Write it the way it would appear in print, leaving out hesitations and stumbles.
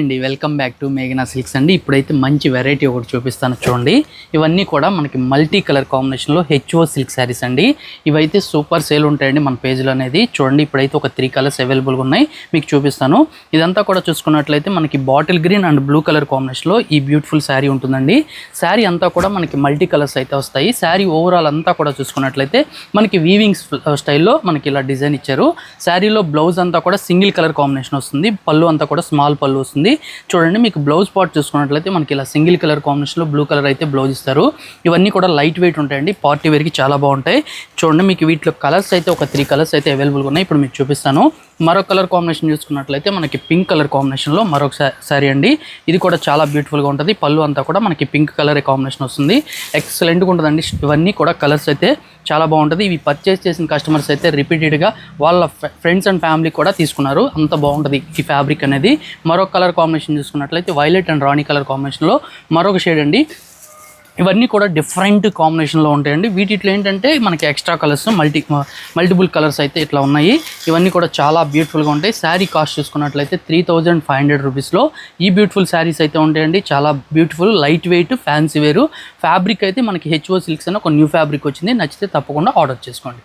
అండి welcome back to మేఘనా silks అండి. ఇప్పుడైతే మంచి వెరైటీ ఒకటి చూపిస్తాను చూడండి. ఇవన్నీ కూడా మనకి మల్టీ కలర్ కాంబినేషన్లో హెచ్ఓ సిల్క్ శారీస్ అండి. ఇవైతే సూపర్ సేల్ ఉంటాయండి మన పేజ్లో అనేది. చూడండి ఇప్పుడైతే ఒక 3 కలర్స్ అవైలబుల్గా ఉన్నాయి, మీకు చూపిస్తాను. ఇదంతా కూడా చూసుకున్నట్లయితే మనకి bottle green and blue colour కాంబినేషన్లో ఈ బ్యూటిఫుల్ శారీ ఉంటుందండి. శారీ అంతా కూడా మనకి మల్టీ కలర్స్ అయితే వస్తాయి. శారీ ఓవరాల్ అంతా కూడా చూసుకున్నట్లయితే మనకి వీవింగ్ స్టైల్లో మనకి ఇలా డిజైన్ ఇచ్చారు. శారీలో బ్లౌజ్ అంతా కూడా సింగిల్ కలర్ కాంబినేషన్ వస్తుంది, పళ్ళు అంతా కూడా స్మాల్ పళ్ళు వస్తుంది. చూడండి మీకు బ్లౌజ్ పార్ట్ చూసుకున్నట్లయితే మనకి ఇలా సింగిల్ కలర్ కాంబినేషన్లో బ్లూ కలర్ అయితే బ్లౌజ్ ఇస్తారు. ఇవన్నీ కూడా లైట్ వెయిట్ ఉంటాయండి, పార్టీ వేర్కి చాలా బాగుంటాయి. చూడండి మీకు వీటిలో కలర్స్ అయితే ఒక 3 కలర్స్ అయితే అవైలబుల్గా ఉన్నాయి, ఇప్పుడు మీకు చూపిస్తాను. మరొక కలర్ కాంబినేషన్ చూసుకున్నట్లయితే మనకి పింక్ కలర్ కాంబినేషన్లో మరొక శారీ అండి. ఇది కూడా చాలా బ్యూటిఫుల్గా ఉంటుంది. పళ్ళు అంతా కూడా మనకి పింక్ కలర్ కాంబినేషన్ వస్తుంది, ఎక్సలెంట్గా ఉంటుందండి. ఇవన్నీ కూడా కలర్స్ అయితే చాలా బాగుంటుంది. ఇవి పర్చేస్ చేసిన కస్టమర్స్ అయితే రిపీటెడ్గా వాళ్ళ ఫ్రెండ్స్ అండ్ ఫ్యామిలీ కూడా తీసుకున్నారు, అంత బాగుంటుంది ఈ ఫ్యాబ్రిక్ అనేది. మరొక కలర్ కాంబినేషన్ చూసుకున్నట్లయితే వైలెట్ అండ్ రాణి కలర్ కాంబినేషన్లో మరొక షేడ్ అండి. ఇవన్నీ కూడా డిఫరెంట్ కాంబినేషన్లో ఉంటాయండి. వీటిలో ఏంటంటే మనకి ఎక్స్ట్రా కలర్స్ మల్టిపుల్ కలర్స్ అయితే ఇట్లా ఉన్నాయి. ఇవన్నీ కూడా చాలా బ్యూటిఫుల్గా ఉంటాయి. శారీ కాస్ట్ చూసుకున్నట్లయితే 3500 రూపీస్లో ఈ బ్యూటిఫుల్ శారీస్ అయితే ఉంటాయండి. చాలా బ్యూటిఫుల్ లైట్ వెయిట్ ఫ్యాన్సీ వేరు ఫ్యాబ్రిక్ అయితే మనకి హెచ్ఓ సిల్క్స్ అని ఒక న్యూ ఫ్యాబ్రిక్ వచ్చింది. నచ్చితే తప్పకుండా ఆర్డర్ చేసుకోండి.